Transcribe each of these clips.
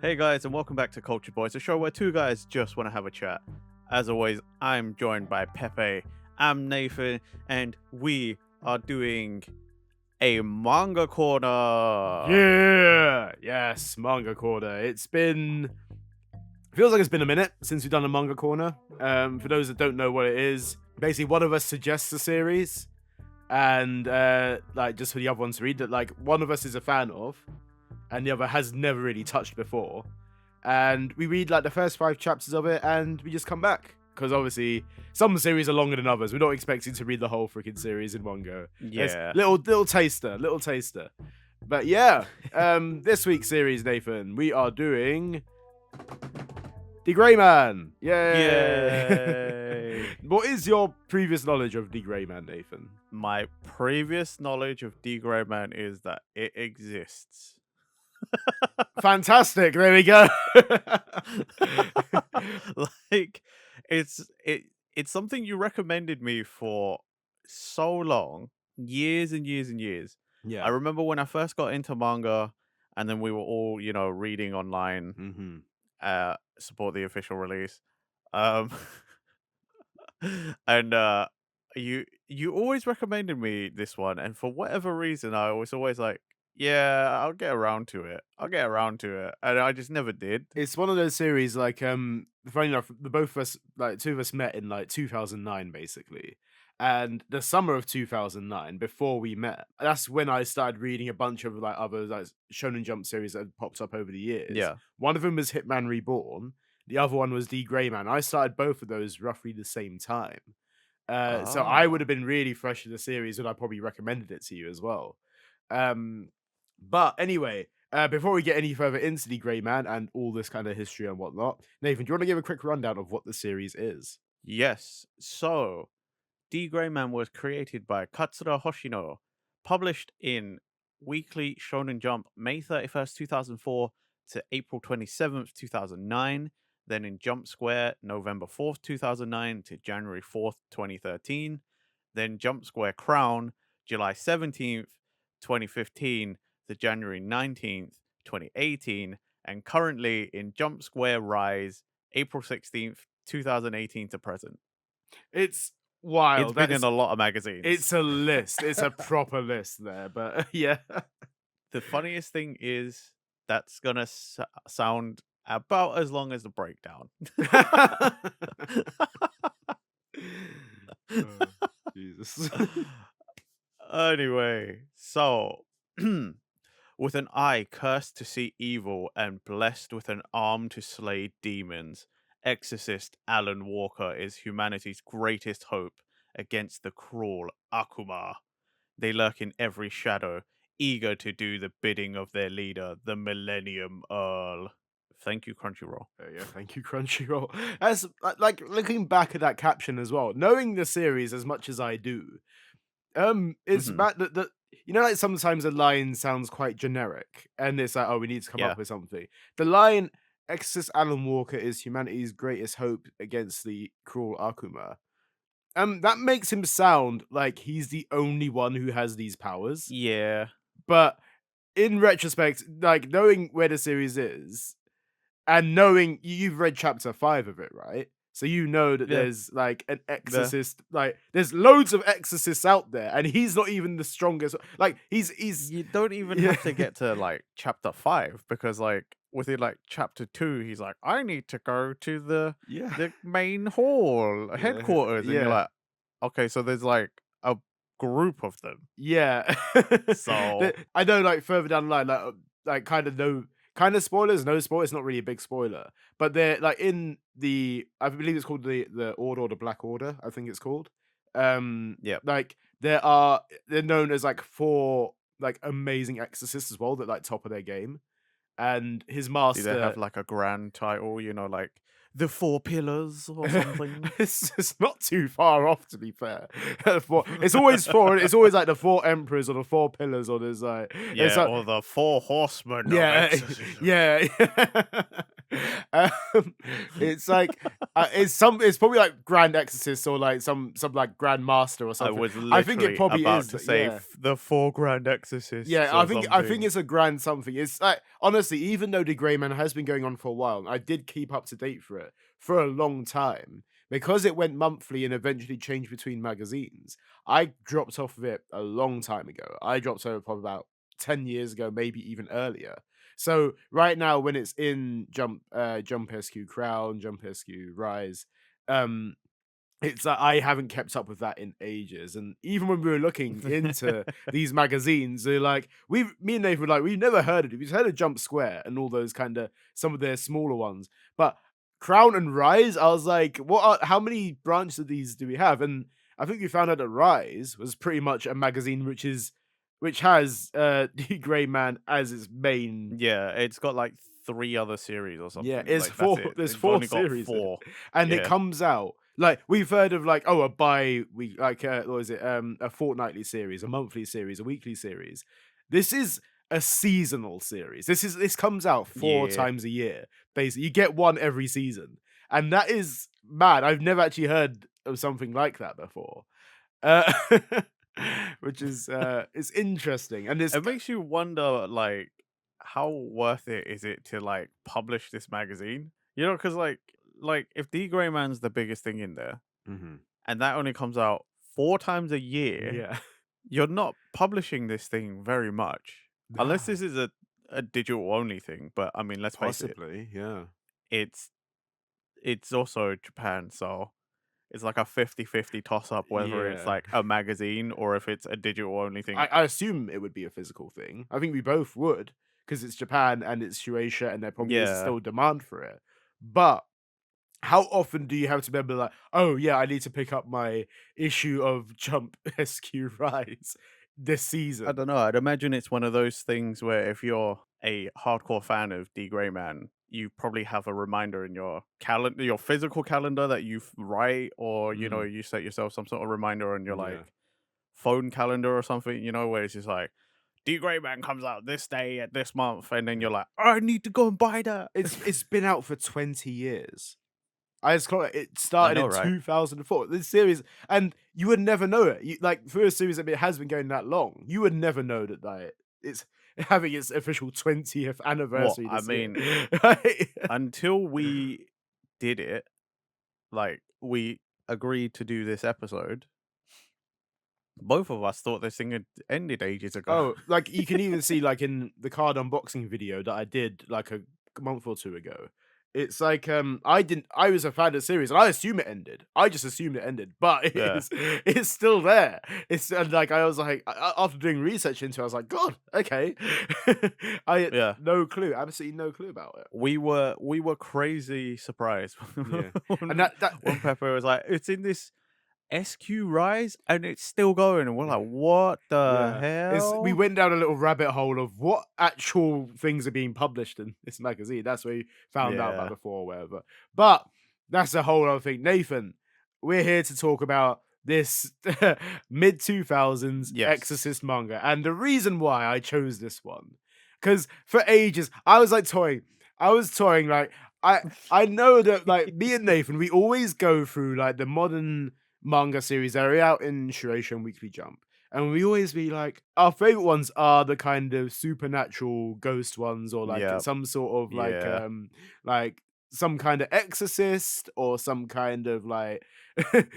Hey guys, and welcome back to Culture Boys, a show where two guys just want to have a chat. As always, I'm joined by Pepe, I'm Nathan, and we are doing a Manga Corner. Yes, Manga Corner. Feels like it's been a minute since we've done a Manga Corner. For those that don't know what it is, basically one of us suggests a series, and just for the other ones to read, that one of us is a fan of, and the other has never really touched before. And we read the first 5 chapters of it, and we just come back. Because obviously, some series are longer than others. We're not expecting to read the whole freaking series in one go. Yeah. Little taster. But yeah, this week's series, Nathan, we are doing D.Gray-man. Yay! What is your previous knowledge of D.Gray-man, Nathan? My previous knowledge of D.Gray-man is that it exists. Fantastic. There we go. It's something you recommended me for so long, years and years and years. Yeah. I remember when I first got into manga, and then we were all, reading online, support the official release. And you always recommended me this one, and for whatever reason, I was always like, yeah, I'll get around to it. And I just never did. It's one of those series, funny enough, the both of us, two of us met in 2009, basically. And the summer of 2009, before we met, that's when I started reading a bunch of other Shonen Jump series that had popped up over the years. Yeah. One of them was Hitman Reborn. The other one was D.Gray-man. I started both of those roughly the same time. So I would have been really fresh to the series when I probably recommended it to you as well. But anyway, before we get any further into D.Gray-man and all this kind of history and whatnot, Nathan, do you want to give a quick rundown of what the series is? Yes. So, D.Gray-man was created by Katsura Hoshino, published in Weekly Shonen Jump May 31st, 2004 to April 27th, 2009. Then in Jump Square, November 4th, 2009 to January 4th, 2013. Then Jump Square Crown, July 17th, 2015 to January 19th, 2018. And currently in Jump Square Rise, April 16th, 2018 to present. It's wild. It's been in a lot of magazines. It's a list. It's a proper list there, but yeah. The funniest thing is that's going to sound about as long as the breakdown. Oh, Jesus. Anyway, so with an eye cursed to see evil and blessed with an arm to slay demons, exorcist Alan Walker is humanity's greatest hope against the cruel Akuma. They lurk in every shadow, eager to do the bidding of their leader, the Millennium Earl. Thank you, Crunchyroll. Yeah, thank you, Crunchyroll. As looking back at that caption as well, knowing the series as much as I do, it's bad that sometimes a line sounds quite generic, and it's like, oh, we need to come up with something. The line, "Exorcist Alan Walker is humanity's greatest hope against the cruel Akuma." That makes him sound like he's the only one who has these powers. Yeah. But in retrospect, knowing where the series is, and knowing you've read chapter 5 of it, right? So you know that there's an exorcist, there's loads of exorcists out there, and he's not even the strongest. He's You don't even have to get to chapter 5, because within chapter 2, he's like, I need to go to the main hall headquarters, and you're like, okay, so there's a group of them. Yeah. So I know, further down the line, kind of spoilers, no spoilers. It's not really a big spoiler, but they're in the, I believe it's called the Order, or the Black Order, I think it's called. They're known as 4 amazing exorcists as well, that top of their game. And his master, do they have a grand title, the 4 pillars or something? It's not too far off, to be fair. It's always 4. It's always the 4 emperors, or the 4 pillars, or there's or the 4 horsemen. Yeah, of exorcism. yeah. Um, it's like it's probably like Grand Exorcist or like some like Grand Master or I something. was I think it literally probably about is. to say Yeah. the four Grand Exorcists Yeah, or I think something. it's a grand something. It's like honestly, even though D.Gray-man has been going on for a while, I did keep up to date for it for a long time because it went monthly and eventually changed between magazines. I dropped off of it a long time ago. I dropped over probably about 10 years ago, maybe even earlier. So right now, when it's in Jump SQ Crown, Jump SQ Rise, um, it's like I haven't kept up with that in ages, and even when we were looking into these magazines, they're like, me and Nathan were like, we've never heard of it. We've heard of Jump Square and all those kind of some of their smaller ones, but Crown and Rise, I was like, how many branches of these do we have? And I think we found out that Rise was pretty much a magazine which has D Gray Man as its main. Yeah, it's got like three other series or Yeah, something. it's Like that's four. it. There's They've four only got series, four. and it Yeah. comes out like we've heard of like a bi-week, like what is it? A fortnightly series, a monthly series, a weekly series. This is a seasonal series. This comes out four Yeah. times a year. Basically, you get one every season, and that is mad. I've never actually heard of something like that before. Uh, which is it's interesting, and it's It makes you wonder, like, how worth it is it to like publish this magazine? You know, because like if D Gray Man's the biggest thing in there, Mhm. and that only comes out four times a year, Yeah. you're not publishing this thing very much, unless Nah, this is a digital only thing. But I mean, let's face it, possibly, yeah. it's it's also Japan, so it's like a 50-50 toss up whether it's Yeah. like a magazine or if it's a digital only thing. I assume it would be a physical thing. I think we both would, because it's Japan and it's Shueisha and there probably is Yeah. still demand for it. But how often do you have to remember like, oh yeah, I need to pick up my issue of Jump SQ Rise this I season? don't know. I'd imagine it's one of those things where if you're a hardcore fan of D. Gray Man, you probably have a reminder in your calendar, your physical calendar that you write, or Mm, you set yourself some sort of reminder on your yeah. like phone calendar or something. Where it's just like D. Gray Man comes out this day at this month, and then Yeah. you're like, I need to go and buy that. It's been out for 20 years. I just caught it I started know, in right? 2004. This series, and you would never know it. You, like for a series that it has been going that long, you would never know that like it's having its official 20th What anniversary I this year. mean, Right? until we did it, like we agreed to do this episode, both of us thought this thing had ended ages ago. Oh, like you can even see like in the card unboxing video that I did like a month or two ago. It's like I was a fan of the series and I assume it ended. I just assumed it ended, but it Yeah, is it's still there. It's and like I was like after doing research into it, I was like, God, okay. I had yeah. no clue, absolutely no clue about it. We were crazy surprised Yeah. And when that when Pepper was like, "It's in this SQ Rise and it's still going," and we're like, "What the Yeah. We hell?" went down a little rabbit hole of what actual things are being published in this magazine. That's where we found out about Yeah. the four or whatever. But that's a whole other thing. Nathan, we're here to talk about this mid 2000s Yes. Exorcist manga. And the reason why I chose this one, because for ages I was like toying. I was toying like I know that like me and Nathan, we always go through like the modern manga series that are out in Shueisha and Weekly Jump. And we always be like, our favorite ones are the kind of supernatural ghost ones, or like Yep. some sort of Yeah. like some kind of exorcist or some kind of like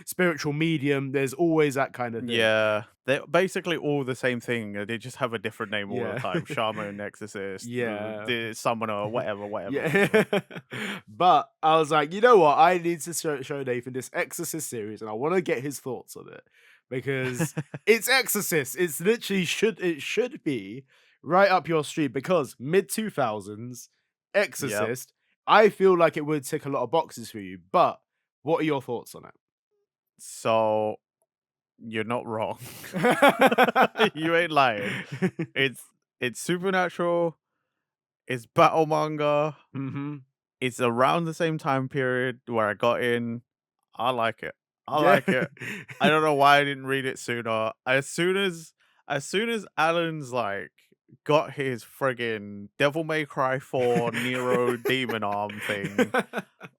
spiritual medium. There's always that kind of thing. Yeah. They're basically all the same thing. They just have a different name all the Yeah. time. Shaman, Exorcist, Yeah. the Summoner, whatever, whatever, whatever. Yeah. But I was like, you know what? I need to show Nathan this Exorcist series and I want to get his thoughts on it because it's Exorcist. It's literally should be right up your street because mid 2000s Yep. Exorcist, I feel like it would tick a lot of boxes for you. But what are your thoughts on So you're not wrong. it? You ain't lying. It's it's supernatural. It's battle manga. Hmm. It's around the same time period where I got in. I like it. I Yeah. like it. I don't know why I didn't read it sooner. As soon as Alan's like got his friggin' Devil May Cry 4 Nero demon arm thing.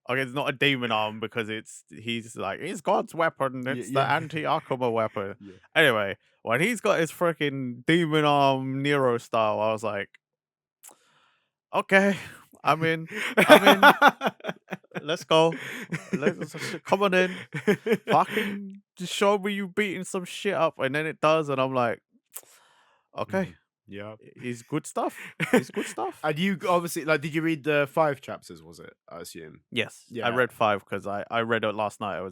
Okay, it's not a demon arm because he's like it's God's weapon. Yeah, It's the yeah, anti-Akuma weapon. yeah. Anyway, when he's got his freaking demon arm Nero style, I was like, okay, I'm in. I'm in. Let's go. Come on in. Fucking just show me you beating some shit up, and then it does, and I'm like, okay, Mhm. Yeah. it's good stuff. It's good stuff. And you obviously like, did you read the 5 chapters, was it? I assume? Yes, I Yeah. read 5 because I read it last night.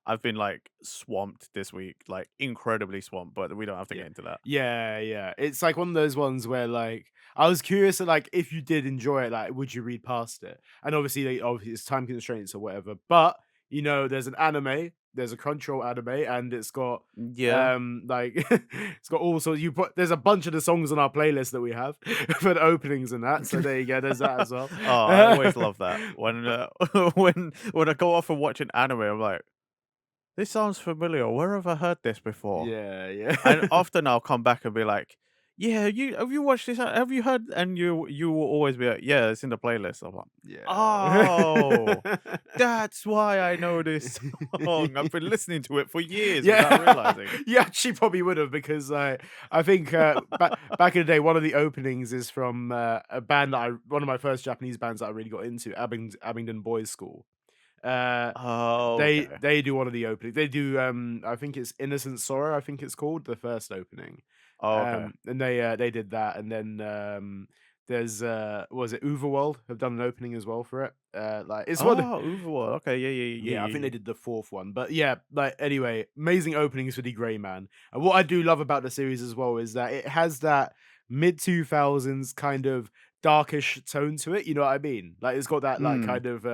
I've been like swamped this week, like incredibly swamped, but we don't have to Yeah. get into that. Yeah, yeah. It's like one of those ones where like I was curious like if you did enjoy it, like would you read past it? And obviously obviously it's time constraints or whatever. But there's an anime, there's a Crunchyroll anime, and it's got Yeah. like it's got all sorts you put there's a bunch of the songs on our playlist that we have for the openings and that. So there you go, there's that as well. Oh, I always love that when when I go off and watch an anime. I'm like, this sounds familiar. Where have I heard this before? Yeah, yeah. And often I'll come back and be like, "Yeah, you have you watched this? Have you heard?" And you will always be like, "Yeah, it's in the playlist." I'm like, "Oh, Yeah. that's why I know this song. I've been listening to it for years without Yeah, realizing." you actually probably would have because I think back in the day, one of the openings is from a band that one of my first Japanese bands that I really got into, Abingdon Boys School. Uh, Oh, they okay. they do one of the openings. They do I think it's Innocent Sorrow. I think it's called the first opening. Oh, okay. And they did that, and then there's what was it Uverworld have done an opening as well for it. Like it's one. Oh, Overworld. Okay, yeah, yeah, yeah, Yeah, I yeah, think they yeah. did the fourth one. But yeah, like anyway, amazing openings for D.Gray-man. And what I do love about the series as well is that it has that mid 2000s kind of darkish tone to it, you know what I mean? Like it's got that like Mm. kind of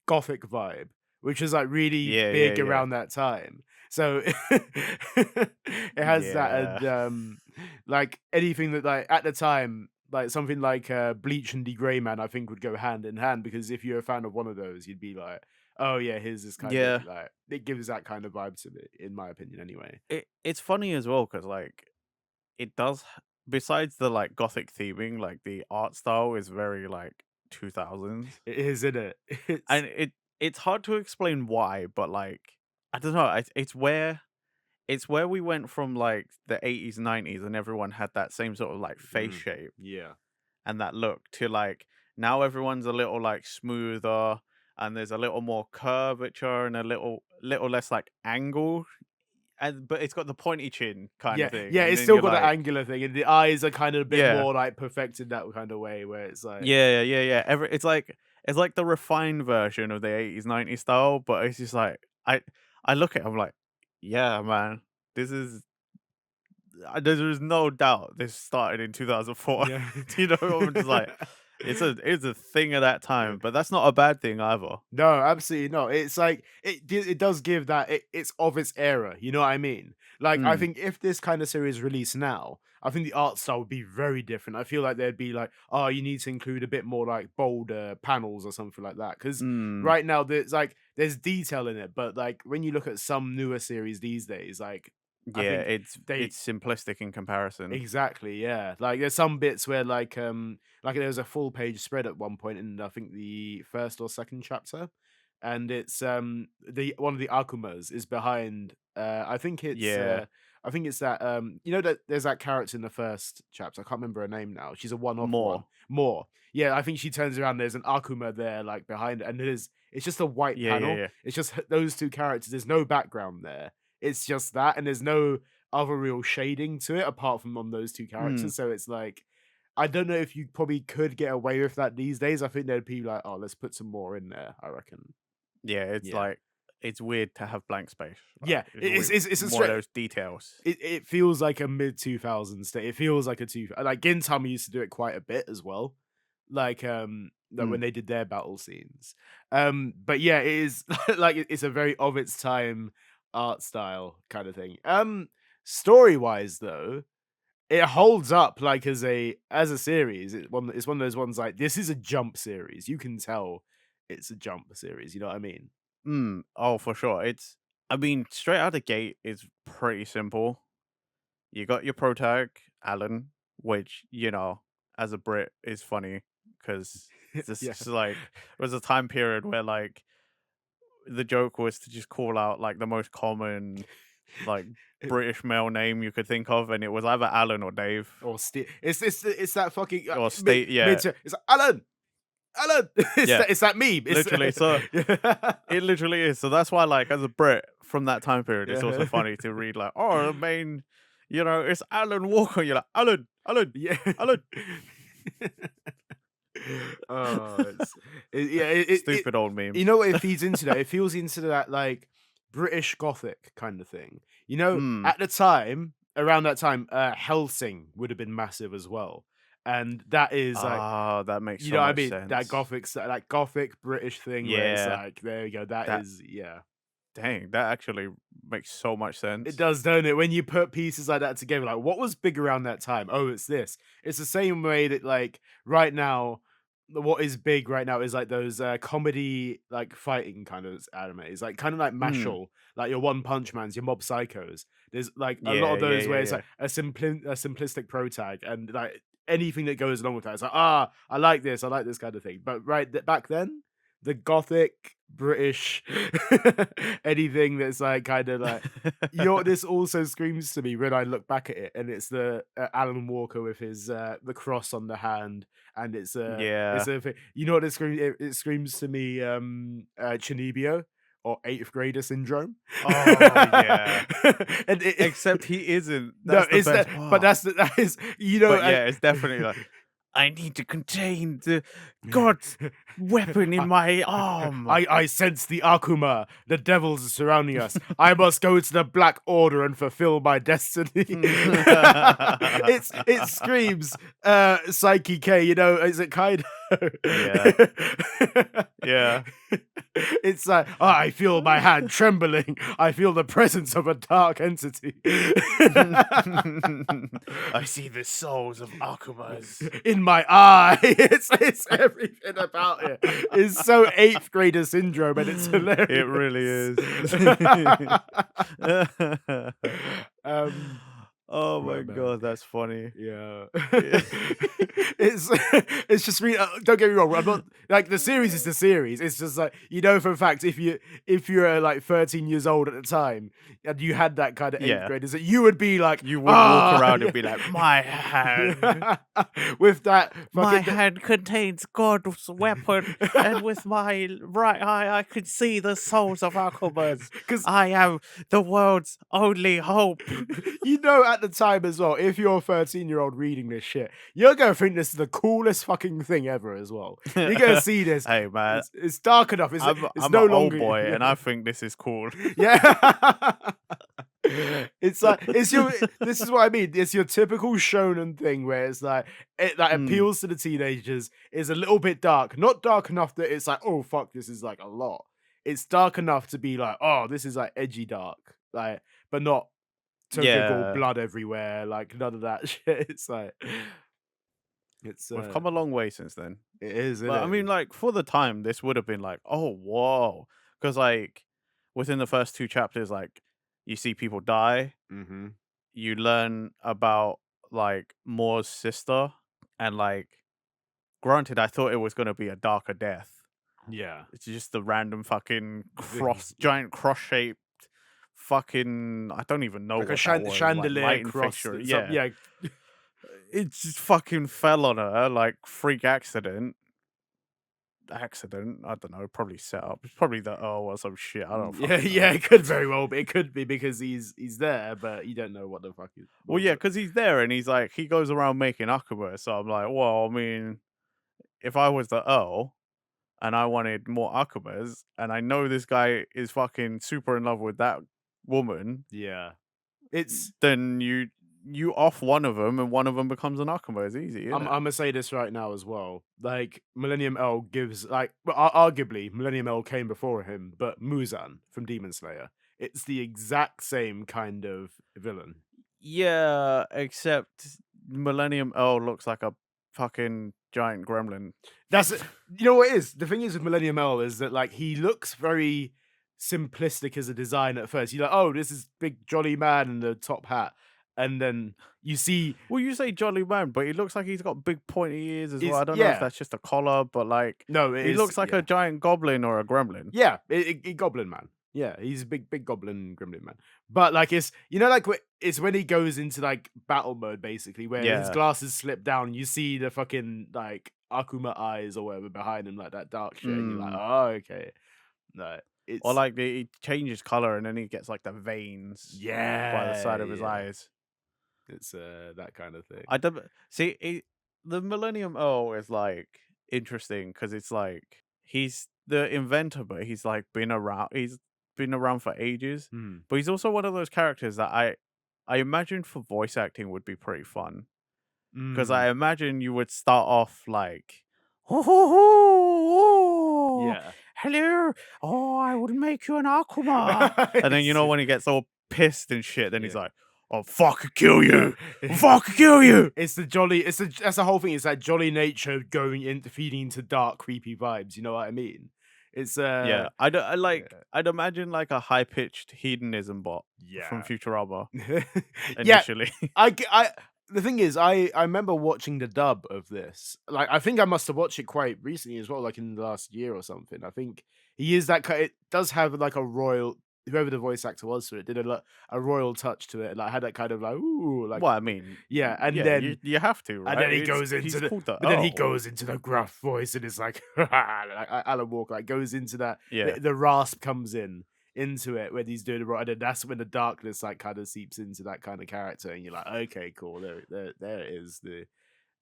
gothic vibe, which is like really Yeah, yeah, big yeah. around that time. So it has that Yeah. and like anything that like at the time like something like Bleach and D.Gray-man I think would go hand in hand because if you're a fan of one of those you'd be like, oh yeah, his is kind of Yeah. like it gives that kind of vibe to it, in my opinion, anyway. It's funny as well because like it does besides the like gothic theming, like the art style is very like 2000s. It is, isn't it? It's And it's hard to explain why, but like I don't know, it's where we went from like the 80s, 90s and everyone had that same sort of like face mm, shape yeah, and that look to like now everyone's a little like smoother and there's a little more curvature and a little less like angle and but it's got the pointy chin kind of yeah, thing yeah. and It's then still you're got that like angular thing, and the eyes are kind of a bit yeah. more like perfected that kind of way, where it's like, Yeah, yeah, yeah. It's like the refined version of the 80s, 90s style, but it's just like I look at it, I'm like, yeah, man, this is there's no doubt this started in 2004. yeah. You know, I'm just like, it's a thing of that Yeah. time, but that's not a bad thing either. No, absolutely not. It's like it does give that it's of its era. You know what I mean? Like I Mm, think if this kind of series released now, I think the art style would be very different. I feel like there'd be like, oh, you need to include a bit more like bolder panels or something like that. Because mm. right now there's detail in it, but like when you look at some newer series these days, like I Yeah, think it's they simplistic in comparison. exactly, yeah. Like there's some bits where like there was a full page spread at one point in I think the first or second chapter. And it's the one of the Akumas is behind Yeah, I think it's that you know that there's that character in the first chapter. I can't remember her name now. She's a one-off one. more. More. Yeah, I think she turns around, there's an Akuma there like behind it, and it's just a white Yeah, yeah, panel. yeah. It's just those two characters. There's no background there. It's just that, and there's no other real shading to it apart from on those two Mm. characters. So it's like I don't know if you probably could get away with that these days. I think there'd be like, oh, let's put some more in there. I reckon. Yeah, it's Yeah, like it's weird to have blank space. Like yeah. it's weird. It's a More of straight. those details. It feels like a mid 2000s thing. It feels like a two like Gintama used to do it quite a bit as well. Like Mm. when they did their battle scenes. But yeah, it is like it's a very of its time art style kind of thing. Story wise though, it holds up like as a series. It's one of those ones like this is a jump series. You can tell it's a jump series. You know what I mean? Oh, for sure. I mean, straight out the gate, it's pretty simple. You got your pro tag, Alan. which, as a Brit is funny because this Yeah. is like it was a time period where like the joke was to just call out like the most common like British male name you could think of, and it was either Alan or Dave Or it's that fucking or State. Yeah, it's like, Alan, Alan. yeah, It's that meme. It's literally. So it literally is. So that's why, like, as a Brit from that time period, it's also yeah. funny to read like, oh, the main, it's Alan Walker. You're like, Alan, Alan, Yeah. Alan. Oh, yeah. Stupid old You memes. know what it feeds into that? It feels into that like British Gothic kind of thing. Mm. At the time, around that time, Helsing would have been massive as well, and that is like, Ah, that makes you so know what I much mean? sense. That Gothic British thing where it's Yeah, like, there you go. That that is, yeah. dang, that actually makes so much It sense. does, don't it? When you put pieces like that together, like what was big around that time? Oh, it's this. It's the same way that like right now, what is big right now is like those comedy like fighting kind of anime. It's like kind of like Mm. Mashal, like your One Punch Mans, your Mob Psychos. There's like a lot Yeah, of yeah, those where yeah, it's yeah. like a simplistic pro tag and like anything that goes along with that. It's like, ah, I like this kind of thing. But back then, the gothic British anything that's like kind of like this also screams to me when I look back at it, and it's the Alan Walker with his the cross on the hand, and it's Yeah. a you know what it screams? It screams to me, Chinibio or eighth grader syndrome. Oh yeah. And Except he isn't. no, That's the it's that, best but part. that is But yeah, it's definitely like I need to contain the God's weapon in I, my arm. I sense the Akuma. The devils are surrounding us. I must go to the Black Order and fulfill my destiny. It screams Psyche K, is it kind of Yeah. Yeah. it's like, oh, I feel my hand trembling. I feel the presence of a dark entity. I see the souls of Akumas. In my eye. It's everything about it. It's so eighth grader syndrome, and it's It hilarious. really is. um, Oh my right, man. god, that's funny. Yeah. Yeah. it's it's just really don't get me wrong, I'm not like the series is the series. It's just like for a fact if you're like 13 years old at the time and you had that kind of eighth Yeah. grade, is that you would be like, You would walk around yeah. and be like, my hand. With that My fucking hand contains God's weapon, and with my right eye I can see the souls of Akumas. because I am the world's only hope. at the time as well, if you're a 13-year-old reading this shit, you're gonna think this is the coolest fucking thing ever as well. You're gonna see this. Hey man, It's dark enough. It's I'm no an old longer. boy, and Yeah. I think this is cool. Yeah. It's like this is what I mean. It's your typical shonen thing where it's like that Mm, appeals to the teenagers, is a little bit dark. Not dark enough that it's like, oh fuck, this is like a lot. It's dark enough to be like, oh, this is like edgy dark. Like, but not typical yeah, blood everywhere, like none of that shit. It's like it's we've come a long way since then. it is, isn't But I it? mean, like for the time, this would have been like, oh whoa, because like within the first two chapters, like you see people die, Mm-hmm. you learn about like Moore's sister, and like granted, I thought it was gonna be a darker death. Yeah. It's just the random fucking Thing. giant cross shaped fucking. I don't even know Like a what that was. Like chandelier lighting cross fixture. some Yeah, yeah. it just fucking fell on her like freak accident. Accident. I don't know. Probably set up. It's probably the Earl or some shit. I don't Yeah, fucking yeah, know. it could very well be. It could be because he's there, but you don't know what the fuck is Well, what's yeah, up. because he's there and he's like he goes around making Akuma. So I'm like, well, I mean, if I was the Earl and I wanted more Akumas, and I know this guy is fucking super in love with that woman, Yeah. It's then you off one of them and one of them becomes an Akuma. It's easy, isn't I'm it? gonna say this right now as well. Like Millennium L gives like well, arguably Millennium L came before him, but Muzan from Demon Slayer, it's the exact same kind of villain. Yeah, except Millennium Earl looks like a fucking giant gremlin. That's you know what it is. The thing is with Millennium L is that like he looks very simplistic as a design at first. You're like, oh, this is big jolly man in the top hat. and then you see Well, you say jolly man, but he looks like he's got big pointy ears as well. is I don't know if yeah. that's just a collar, but like No, it he is looks like a yeah. giant goblin or a gremlin. Yeah, Goblin Man. Yeah, he's a big Goblin Gremlin Man. But like it's like it's when he goes into like battle mode basically, where his Yeah. glasses slip down, you see the fucking like Akuma eyes or whatever behind him, like that dark shit, and you're like, Mm. oh okay, no, Or it's like he changes color and then he gets like the veins by the yeah, side of his yeah, eyes. it's that kind of thing. I don't see the Millennium O is like interesting because it's like he's the inventor, but he's like been around. He's been around for ages, Hmm. but he's also one of those characters that I imagine for voice acting would be pretty fun because Mm. I imagine you would start off like, "Ho, ho, ho, oh, Yeah. hello, oh, I would make you an Akuma," and then It's when he gets all pissed and shit, then he's yeah. like, "I'll fucking kill Yeah. you, I'll fucking kill you." It's the jolly it's the that's the whole thing, it's that jolly nature going into feeding into dark, creepy vibes, you know what I mean? It's Yeah, I like yeah. I'd imagine like a high pitched hedonism bot from Yeah. Futurama Yeah, initially. I the thing is, I remember watching the dub of this. Like, I think I must have watched it quite recently as well, like in the last year or something. I think he is that it does have like a royal whoever the voice actor was for it did a royal touch to it. Like had that kind of like ooh, like Well, I mean, yeah, yeah, you have to, and then right? he It's goes into he's the called the but then he Earl. goes into the gruff voice and it's like like Alan Walker like goes into that Yeah. the rasp comes in into it when he's doing it right, and then that's when the darkness like kind of seeps into that kind of character, and you're like, okay, cool, there it is, the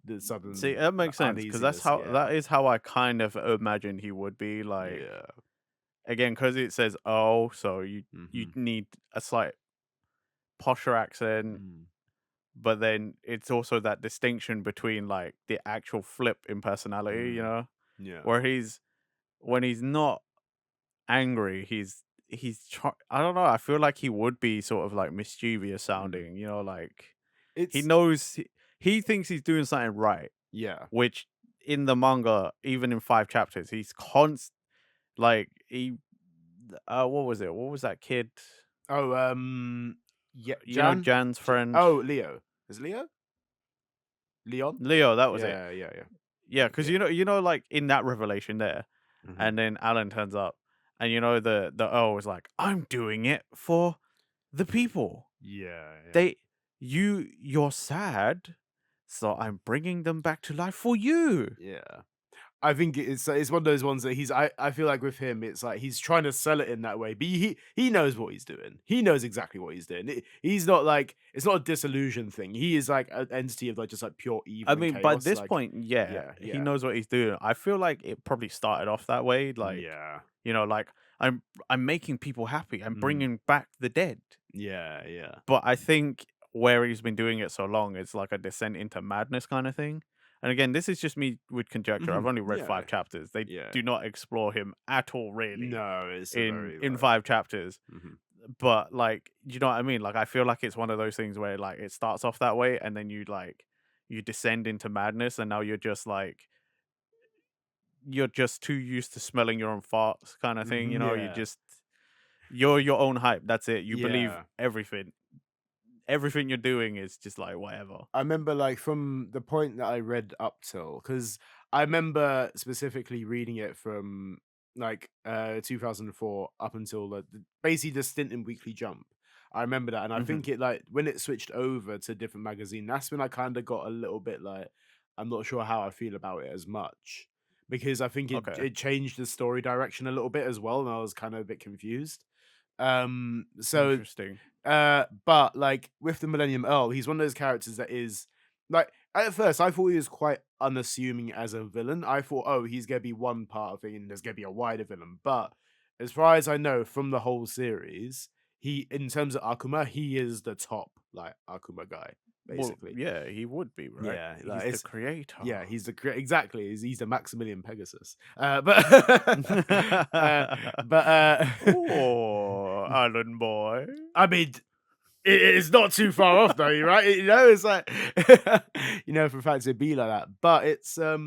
See, sudden that makes sense because uneasiness, yeah, that is how I kind of imagine he would be like yeah, again because it says "oh," so you hmm need a slight posher accent, mm, but then it's also that distinction between like the actual flip in personality, mm, yeah, where when he's not angry, I don't know, I feel like he would be sort of like mischievous mm. sounding, like he It's knows he thinks he's doing something right, yeah, which in the manga, even in 5 chapters, he's like he what was it? What was that kid? oh yeah, Jan's friend? oh Leo, is it Leon, Leo, that was it. yeah, yeah, yeah, Yeah, because yeah, like in that revelation there, hmm and then Alan turns up, and the Earl was like, "I'm doing it for the people. yeah, yeah. They, you're sad, so I'm bringing them back to life for you." Yeah. I think it's one of those ones that I feel like with him, it's like he's trying to sell it in that way, but he knows what he's doing. He knows exactly what he's doing. He's not like it's not a disillusion thing. He is like an entity of like just like pure I evil and mean, by chaos. this Like, point, yeah, yeah, he yeah, knows what he's doing. I feel like it probably started off that way, like yeah, like I'm making people happy. I'm mm, bringing back the dead. yeah, yeah, But I think where he's been doing it so long, it's like a descent into madness kind of thing. And again, this is just me with conjecture. I've mhm, only read yeah, 5 chapters. They yeah. do not explore him at all, really, No, it's a very in like, 5 chapters. mhm, But like, you know what I mean? Like, I feel like it's one of those things where like it starts off that way, and then you descend into madness, and now you're just too used to smelling your own farts, kind of thing. mhm, yeah, You're your own hype. That's it. You believe yeah. everything. Everything you're doing is just like whatever. I remember like from the point that I read up till because I remember specifically reading it from like 2004 up until basically the stint in Weekly Jump. I remember that, and I Hmm. think it like when it switched over to a different magazine, that's when I kind of got a little bit like I'm not sure how I feel about it as much because I think Okay, it changed the story direction a little bit as well, and I was kind of a bit confused. So interesting. but like with the Millennium Earl, he's one of those characters that is like at first I thought he was quite unassuming as a villain. I thought, oh, he's gonna be one part of it and there's gonna be a wider villain. But as far as I know from the whole series, he in terms of Akuma, he is the top like Akuma guy, Well, basically. yeah, he would be right. Yeah, He's like the it's creator. yeah, exactly. He's the Maximilian Pegasus. But but Oh, Alan boy. I mean, it's not too far off though, right? You know, it's like for a fact it'd be like that. But it's I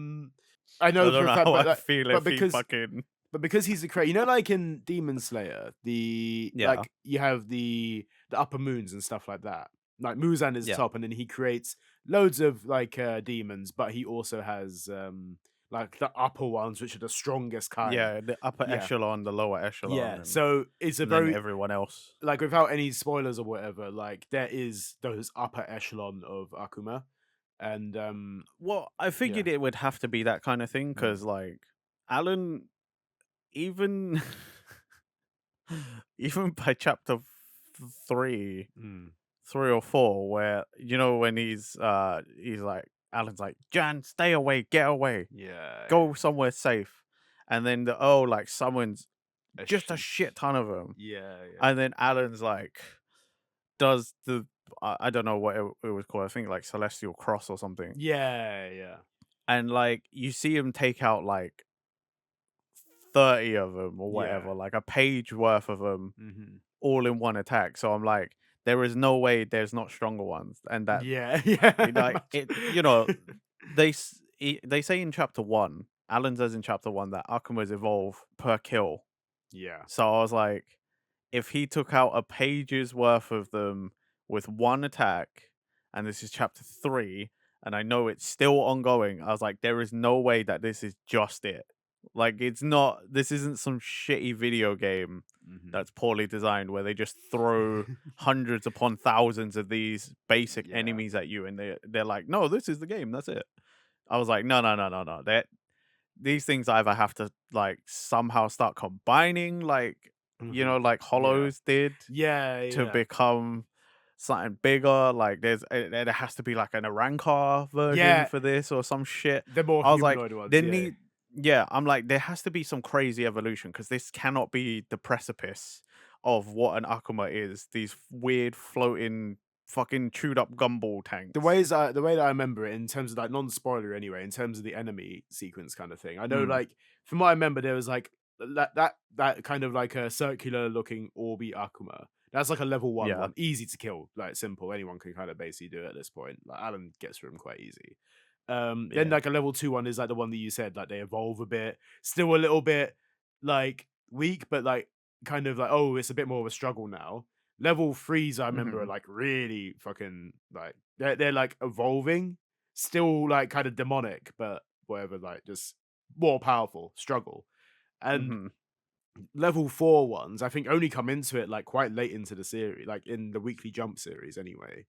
I know for don't a know fact, how but I like, feel but if he because fucking but because he's the creator, like in Demon Slayer, the yeah. like you have the upper moons and stuff like that. like Muzan is Yeah. top, and then he creates loads of like demons, but he also has like the upper ones, which are the strongest kind. Yeah, the upper Yeah, echelon, the lower echelon, yeah. So it's a and then very everyone else. like without any spoilers or whatever. Like there is those upper echelon of Akuma, and Well, I yeah, figured it would have to be that kind of thing mm, because, like, Alan, even even by chapter 3, mm, 3 or 4, where when he's like, Alan's like, Jan, stay away, get away, yeah, go somewhere safe, and then the like summons a just a sheep. shit ton of them, Yeah, yeah, and then Alan's like does the I don't know what it was called. I think like Celestial Cross or something. yeah, yeah. And like you see him take out like 30 of them or Yeah. whatever, like a page worth of them Mhm. all in one attack. So I'm like, there is no way there's not stronger ones, and that Yeah, yeah. like Much. it. They say in chapter 1, Alan says in chapter 1 that Akumas evolve per kill. Yeah. So I was like, if he took out a page's worth of them with one attack, and this is chapter 3, and I know it's still ongoing, I was like, there is no way that this is just it. Like, it's not, this isn't some shitty video game Mhm. that's poorly designed where they just throw hundreds upon thousands of these basic Yeah. enemies at you, and they're like, no, this is the game, that's it. I was like, no, no, no, no, no. These things either have to like somehow start combining, like Mhm. like Yeah. Hollows did, Yeah, to yeah. become something bigger. Like there has to be like an Arankar version Yeah, for this or some shit. the more I was like, humanoid ones, there yeah. need yeah, I'm like, there has to be some crazy evolution because this cannot be the precipice of what an Akuma is. These weird floating fucking chewed up gumball tanks. The way that I remember it in terms of like non-spoiler anyway, in terms of the enemy sequence kind of thing. I know Mm, like from what I remember there was like that kind of like a circular looking Orbi Akuma. That's like a level yeah. one, easy to kill, like simple. Anyone can kind of basically do it at this point. Like Alan gets through him quite easy. Then Yeah. like a level 2 one is like the one that you said, like they evolve a bit, still a little bit like weak, but like kind of like, oh, it's a bit more of a struggle now. Level 3s I remember are Hmm. like really fucking like they're like evolving, still like kind of demonic, but whatever, like just more powerful struggle. And Hmm. level 4 ones, I think only come into it like quite late into the series, like in the Weekly Jump series anyway.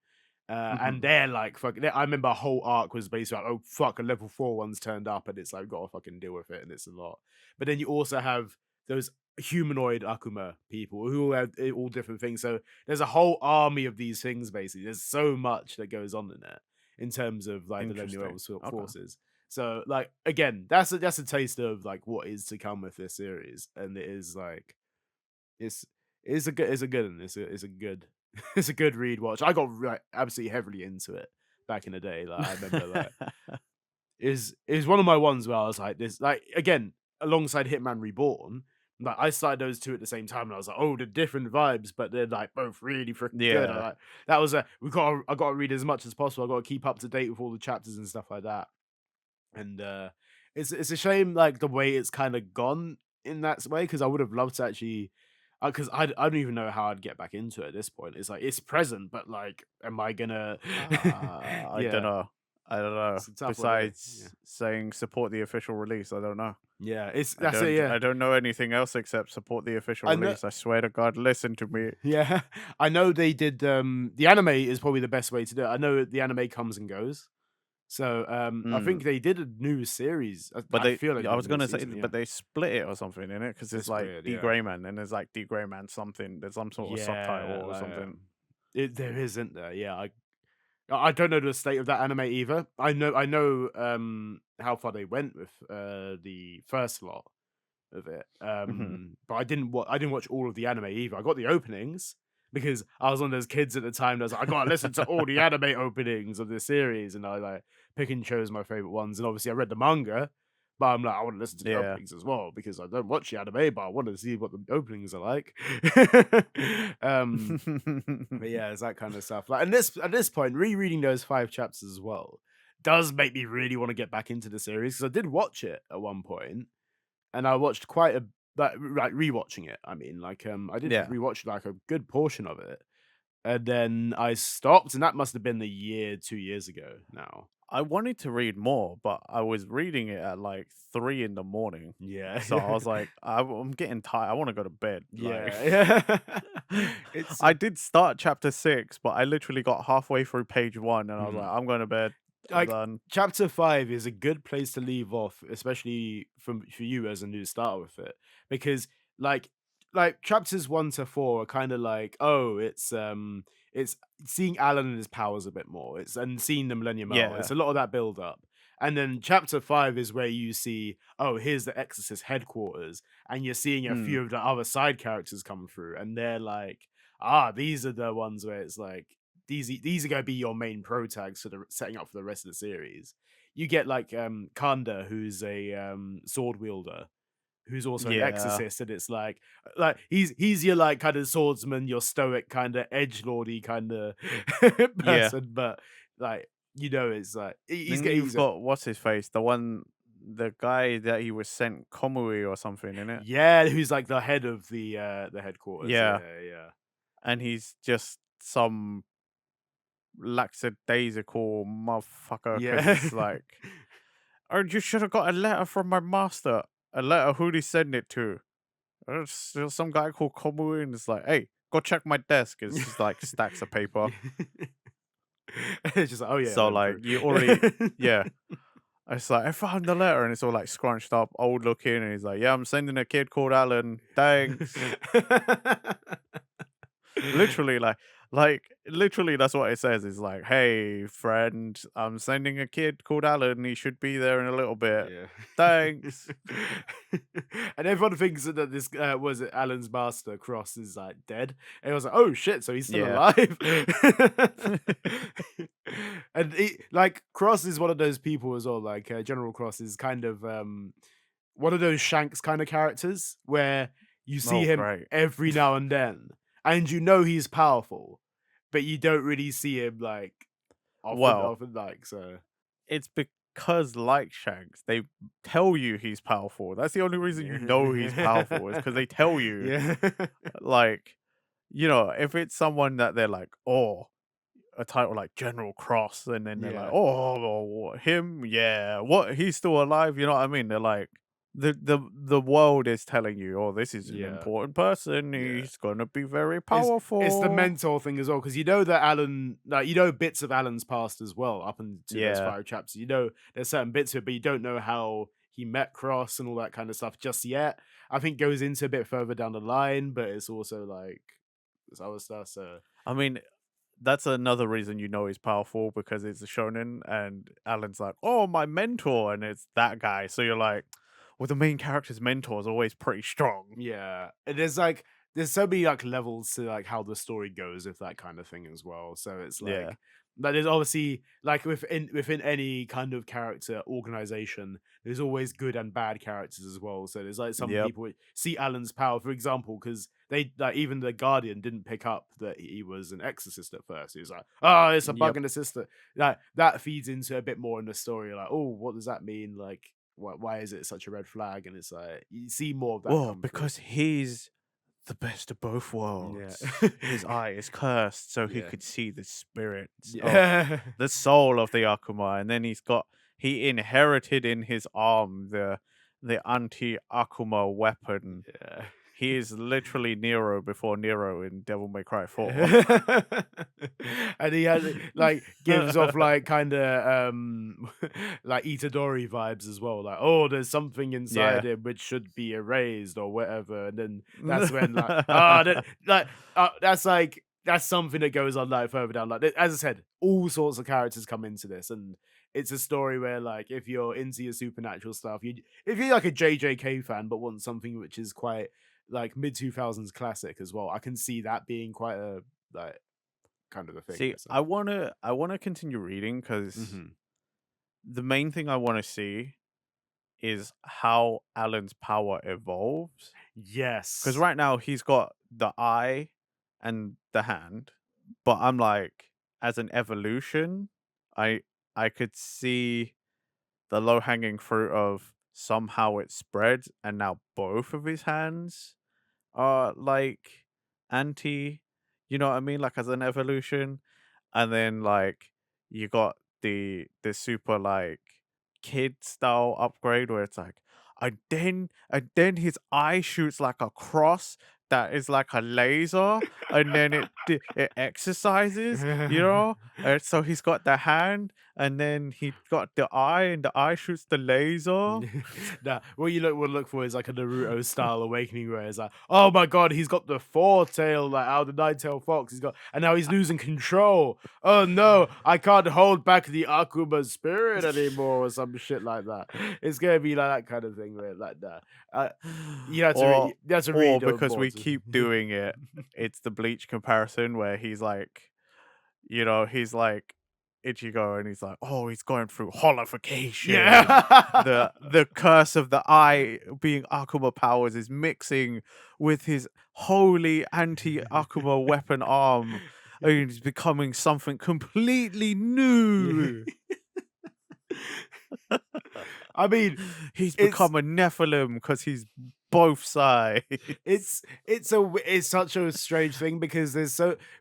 And Hmm. they're like fucking. I remember a whole arc was based on, oh fuck, a level 4 one's turned up, and it's like gotta fucking deal with it, and it's a lot. But then you also have those humanoid Akuma people who have all different things. So there's a whole army of these things. Basically, there's so much that goes on in it in terms of like the Interesting. Lemuel Okay. forces. So like again, that's a taste of like what is to come with this series, and it is like it's it's a good one. It's a good it's a good read watch. I got like absolutely heavily into it back in the day. Like I remember like is one of my ones where I was like this like again alongside Hitman Reborn. Like I started those two at the same time, and I was like, "Oh, the different vibes, but they're like both really freaking good." I Yeah. like that was a I got to read as much as possible. I got to keep up to date with all the chapters and stuff like that. And it's a shame like the way it's kind of gone in that way because I would have loved to actually because I don't even know how I'd get back into it at this point. It's like it's present, but like, am I gonna? I don't Yeah, know. I don't know. it's a tough one, isn't it? Yeah, Besides saying support the official release, I don't know. yeah. It's that's it. Yeah, I don't know anything else except support the official I know. release. I swear to God, listen to me. Yeah, I know they did. The anime is probably the best way to do it. I know the anime comes and goes. So I Mm. think they did a new series. But I feel they I did a was new gonna say, season. Yeah, but they split it or something in it because it's it's like weird. Yeah. D.Gray-man and there's like D.Gray-man something. There's some sort of subtitle Yeah, or like, something. there isn't there. Yeah, I don't know the state of that anime either. I know how far they went with the first lot of it. Hmm. But I didn't watch all of the anime either. I got the openings because I was one of those kids at the time that was like, I gotta listen to all the anime openings of this series, and I like pick and chose my favorite ones. And obviously I read the manga, but I'm like, I want to listen to the Yeah. openings as well because I don't watch the anime, but I want to see what the openings are like. um but yeah, it's that kind of stuff. Like, and this at this point, rereading those 5 chapters as well does make me really want to get back into the series because I did watch it at one point, and I watched quite a like rewatching it. I mean, like I did Yeah. rewatch like a good portion of it, and then I stopped, and that must have been a year, 2 years ago now. I wanted to read more, but I was reading it at like 3 in the morning. Yeah, So I yeah. was like, I'm getting tired. I want to go to bed. Like, Yeah, yeah. It's I did start chapter 6, but I literally got halfway through page 1 and I was like, mm. I'm going to bed. I'm Like, done. chapter 5 is a good place to leave off, especially from for you as a new starter with it, because, like chapters 1 to 4 are kinda like, oh, it's seeing Alan and his powers a bit more, it's and seeing the Millennium Earl, it's Yeah. a lot of that build up, and then chapter 5 is where you see, oh, here's the Exorcist headquarters, and you're seeing a Mm, few of the other side characters come through, and they're like, these are the ones where it's like, these are gonna be your main pro tags for the setting up for the rest of the series. You get like Kanda, who's a sword wielder, who's also an yeah. exorcist, and it's like he's your like kind of swordsman, your stoic kind of edge lordy kind of Yeah. person, but like it's like Then he's you've got what's his face, the guy that he was sent Komui or something in it. yeah, who's like the head of the headquarters. Yeah, Yeah, yeah. and he's just some lackadaisical motherfucker because Yeah. it's like, oh, you should have got a letter from my master. A letter, who'd he send it to? There's some guy called Komui, and it's like, hey, go check my desk. It's just like stacks of paper. Yeah. It's just like, oh yeah, So let him like through. you already, yeah. It's like I found the letter, and it's all like scrunched up, old looking, and he's like, yeah, I'm sending a kid called Alan. Thanks. Literally, literally, that's what it says. It's like, "Hey, friend, I'm sending a kid called Alan. He should be there in a little bit. Yeah. Thanks." And everyone thinks that this was it Alan's master Cross is like dead. And I was like, oh shit, so he's still Yeah. alive. And like Cross is one of those people as well. Like General Cross is kind of one of those Shanks kind of characters where you see Oh, him great. every now and then, and you know he's powerful, but you don't really see him like Well, often like so. it's because, like Shanks, they tell you he's powerful. That's the only reason you know he's powerful is because they tell you. Yeah. Like, if it's someone that they're like, oh, a title like General Cross, and then they're like, Yeah. "Oh, him? Yeah, what? He's still alive?" You know what I mean? They're like, the world is telling you, "Oh, this is an Yeah. important person. Yeah. He's gonna be very It's the powerful." mentor thing as well, because you know that Alan, like you know bits of Alan's past as well, up into those Yeah. 5 chapters. You know there's certain bits of it, but you don't know how he met Cross and all that kind of stuff just yet. I think goes into a bit further down the line, but it's also like this other stuff. So I mean, that's another reason you know he's powerful because it's a shonen, and Alan's like, "Oh, my mentor," and it's that guy. So you're like, "Well, the main character's mentor is always pretty strong." yeah, and there's so many like levels to like how the story goes with that kind of thing as well. So it's Yeah. like there's obviously like within any kind of character organization, there's always good and bad characters as well. So there's like some Yep. people see Alan's power, for example, because they like even the Guardian didn't pick up that he was an exorcist at first. He was like, oh, it's a bug Yep. in the system. Like that feeds into a bit more in the story. Like, oh, what does that mean? Like, why is it such a red flag? And it's like you see more of that Well, come through. because he's the best of both Yeah. worlds. His eye is cursed, so he Yeah. could see the spirits of Yeah. the soul of the Akuma, and then he inherited in his arm the anti-Akuma weapon. Yeah. He is literally Nero before Nero in Devil May Cry 4. Yeah. And he has like gives off like kinda like Itadori vibes as well. Like, oh, there's something Yeah. inside him which should be erased or whatever. And then that's when that's something that goes on like further down. Like as I said, all sorts of characters come into this, and it's a story where like if you're into your supernatural stuff, if you're like a JJK fan but want something which is quite like mid 2000s classic as well. I can see that being quite a like kind of a thing. See, So, I wanna continue reading because mhm. the main thing I wanna see is how Alan's power evolves. Because Yes. right now he's got the eye and the hand, but I'm like, as an evolution, I I could see the low hanging fruit of somehow it spread, and now both of his hands are like anti. You know what I mean? Like as an evolution, and then like you got the super like kid style upgrade where it's like, and then his eye shoots like a cross that is like a laser, and then it exercises, you know. And so he's got the hand, and then he got the eye, and the eye shoots the laser. Nah, what you would look for is like a Naruto style awakening where it's like, oh my god, he's got the four tail, like out of the nine tail fox. He's got, and now he's losing control. Oh no, I can't hold back the Akuma spirit anymore, or some shit like that. It's gonna be like that kind of thing where like that. Uh, or you have to read or the because we boards. keep doing it, it's the Bleach comparison where he's like, he's like Ichigo, and he's like, oh, he's going through holification. Yeah. The curse of the eye being Akuma powers is mixing with his holy anti Akuma weapon arm, and he's becoming something completely new. I mean, He's it's become a Nephilim because he's both sides. it's such a strange thing because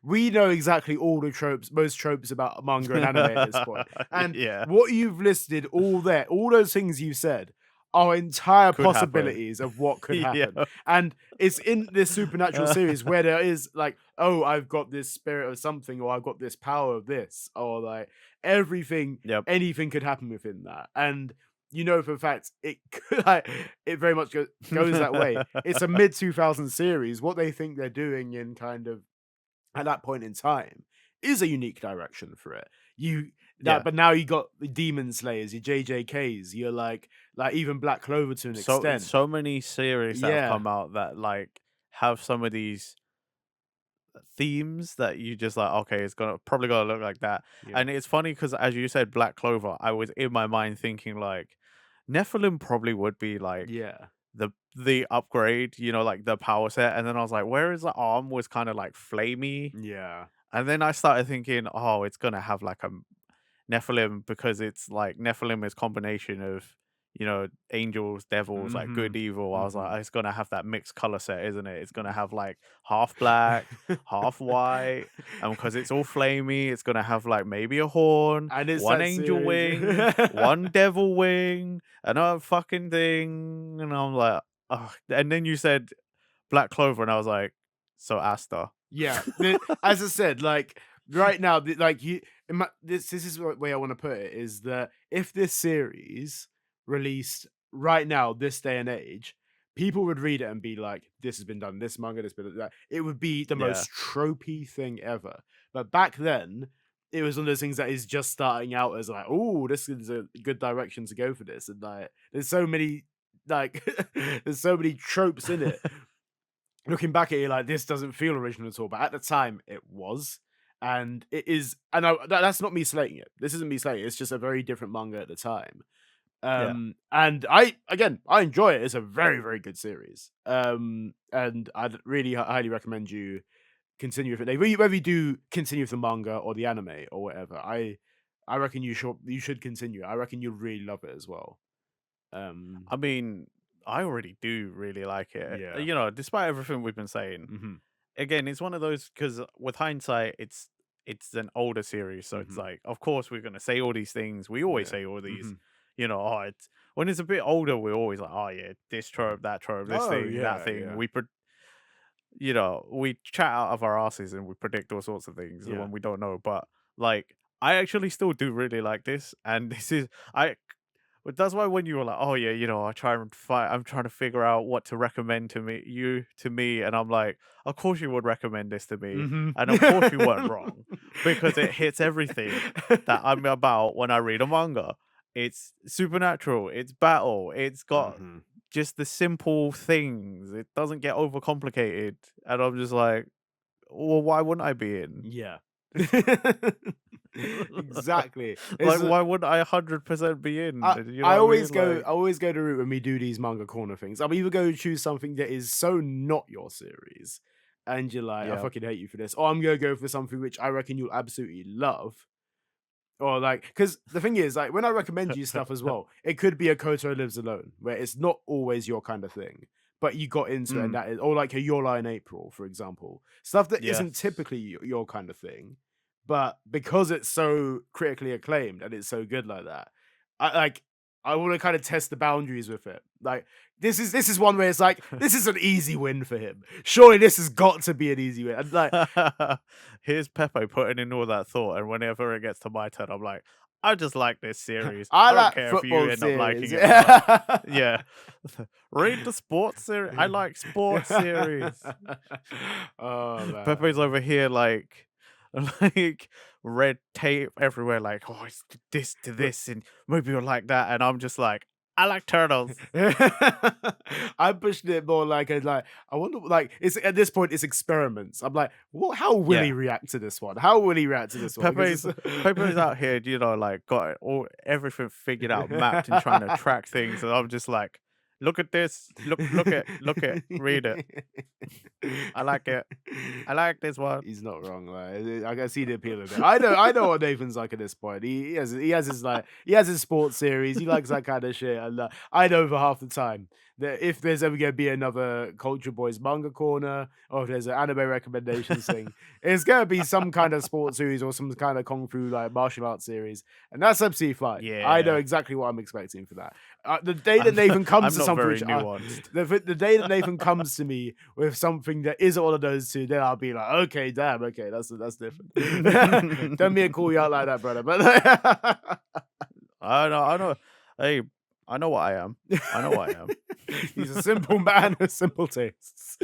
we know exactly all the tropes, most tropes about manga and anime at this point, and Yeah, what you've listed, all those things you said, are entire could happen. possibilities of what could Yeah. happen, and it's in this supernatural series where there is like, oh, I've got this spirit of something, or I've got this power of this, or like everything, Yep. anything could happen within that, and you know for a fact it could, like, it very much goes that way. It's a mid 2000 series. What they think they're doing in kind of at that point in time is a unique direction for it. You that, Yeah. but now you got the Demon Slayers, your JJKs, you're like even Black Clover to an extent. So many series that have Yeah, come out that like have some of these themes that you just like, okay, it's gonna probably gonna look like that. yeah, And it's funny because as you said, Black Clover, I was in my mind thinking like Nephilim probably would be like yeah. the upgrade, like the power set. And then I was like, whereas the arm was kind of like flamey. Yeah. And then I started thinking, oh, it's gonna have like a Nephilim because it's like Nephilim is combination of angels, devils, like good, Mhm. evil. I was like, Mhm. oh, it's gonna have that mixed color set, isn't it? It's gonna have like half black, half white, and because it's all flamey, it's gonna have like maybe a horn, And it's one that angel series. wing, one devil wing, another fucking thing, and I'm like, oh. And then you said Black Clover, and I was like, so Asta. Yeah, as I said, like right now, like this is the way I want to put it is that if this series released right now, this day and age, people would read it and be like, "This has been done. This manga, this been that." It would be the Yeah. most tropey thing ever. But back then, it was one of those things that is just starting out as like, "Oh, this is a good direction to go for this," and like, there's so many like there's so many tropes in it. Looking back at it, like this doesn't feel original at all, but at the time it was, and it is. And that's not me slating it. This isn't me slating it. It's just a very different manga at the time. Yeah. And I enjoy it. It's a very very good series. And I'd really highly recommend you continue with it. Whether you do continue with the manga or the anime or whatever, I reckon you should continue. I reckon you'll really love it as well. Um, I mean, I already do really like it. yeah. Despite everything we've been saying. Hmm. Again, it's one of those because with hindsight, it's an older series, so it's Hmm. like, of course, we're gonna say all these things. We always Yeah. say all Hmm. these, oh, it's when it's a bit older, we're always like, oh yeah, this trope, that trope, this Oh thing, that yeah, thing. yeah. We chat out of our asses and we predict all sorts of things Yeah. when we don't know. But like, I actually still do really like this, and this is I but that's why when you were like, "Oh yeah, I try and find, I'm trying to figure out what to recommend to me," and I'm like, "Of course you would recommend this to me, Mhm. and of course you weren't wrong, because it hits everything that I'm about when I read a manga. It's supernatural, it's battle, it's got Mhm. just the simple things. It doesn't get overcomplicated, and I'm just like, well, why wouldn't I be in? Yeah. Exactly. Like, It's why wouldn't I 100% be in? I You know I what I always mean? go Like, I always go the route when we do these manga corner things. I'll either go choose something that is so not your series, and you're like, I yeah. fucking hate you for this, or I'm gonna go for something which I reckon you'll absolutely love. Or like, because the thing is, like, when I recommend you stuff as well, it could be a Koto Lives Alone, where it's not always your kind of thing. but you got into it, and Mm, that is, or like a Your Lie in April, for example, stuff that isn't yes. typically your kind of thing, but because it's so critically acclaimed and it's so good like that, I like. I want to kind of test the boundaries with it. Like this is one where it's like this is an easy win for him. Surely this has got to be an easy win. And like Here's Pepe putting in all that thought, and whenever it gets to my turn, I'm like, I just like this series. I I don't like care if you football end up liking series. it or not. Yeah. Read the sports series. I like sports series. Oh Pepe's man. over here like red tape everywhere, like, oh, it's this to But this, and maybe you'll like that. And I'm just like, I like turtles. I pushed it more like I wonder like it's at this point it's experiments. I'm like, what how will he Yeah. react to this one? How will he react to this one? Because Pepe's Pepe's it's out here, like got it all everything figured out, mapped, and trying to track things. And I'm just like, look at this, look at, read it. I like it. I like this one. He's not wrong. Like I can see the appeal of it. I know what Nathan's like at this point. He has his like he has his sports series. He likes that kind of shit. And I know for half the time that if there's ever going to be another Culture Boys Manga Corner or if there's an anime recommendations thing, it's going to be some kind of sports series or some kind of kung fu like martial arts series, and that's absolutely fine. I know Yeah. exactly what I'm expecting for that. The day that Nathan comes I'm to not something, very which nuanced. the day that Nathan comes to me with something that isn't one of those two, then I'll be like, okay, damn, okay, that's different. Don't mean to call you out like that, brother. But I know. Hey, I know what I am. I know what I am. he's a simple man with simple tastes.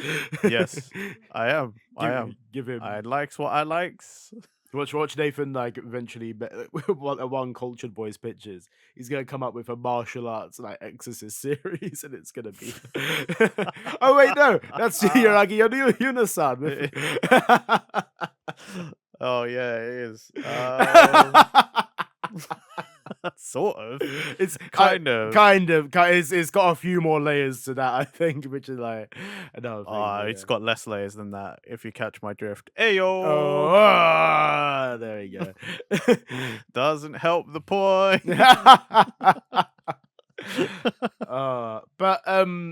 Yes, I am. I give, am. give I him likes what I likes. watch Nathan like eventually one Cultured Boys pictures. He's gonna come up with a martial arts like Exorcist series, and it's gonna be. Oh wait, no, that's you're like your new Unisan with. Oh yeah, it is. Sort of, It's kind of. it's got a few more layers to that, I think, which is like another thing. But It's yeah. got less layers than that. If you catch my drift, Ayo, Oh, there we go. doesn't help the point. But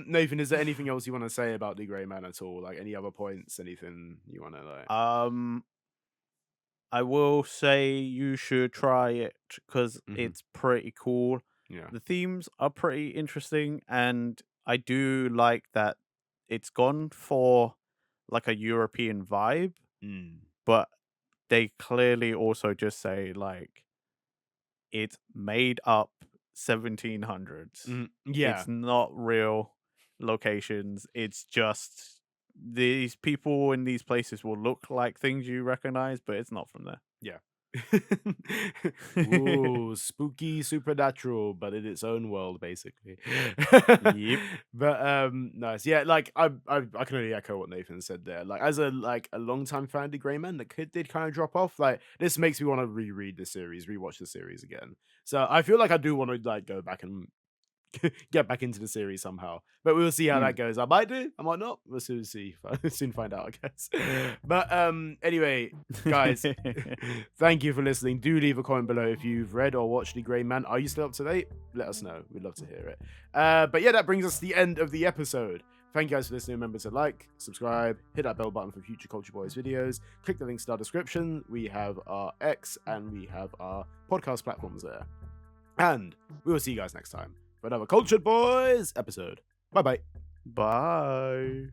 Nathan, is there anything else you want to say about D.Gray-man at all? Like any other points? Anything you want to like? um, I will say you should try it because Mhm. it's pretty cool. Yeah. The themes are pretty interesting, and I do like that it's gone for like a European vibe, Mm. but they clearly also just say like it's made up 1700s. Yeah. It's not real locations. It's just these people in these places will look like things you recognize, but it's not from Yeah. there. Ooh, spooky supernatural, but in its own world, basically. Yep. But nice. Yeah, like I can only echo what Nathan said there. Like as a longtime fan of the Greyman that did kind of drop off, like this makes me want to reread the series, rewatch the series again. So I feel like I do want to like go back and get back into the series somehow. But we'll see how Mm. that goes. I might do, I might not. We'll soon see. Soon find out, I guess. But anyway, guys, thank you for listening. Do leave a comment below if you've read or watched The Grey Man. Are you still up to date? Let us know. We'd love to hear it. But yeah, that brings us to the end of the episode. Thank you guys for listening. Remember to like, subscribe, hit that bell button for future Culture Boys videos. Click the links in our description. We have our X and we have our podcast platforms there. And we will see you guys next time for another Cultured Boys episode. Bye bye. Bye.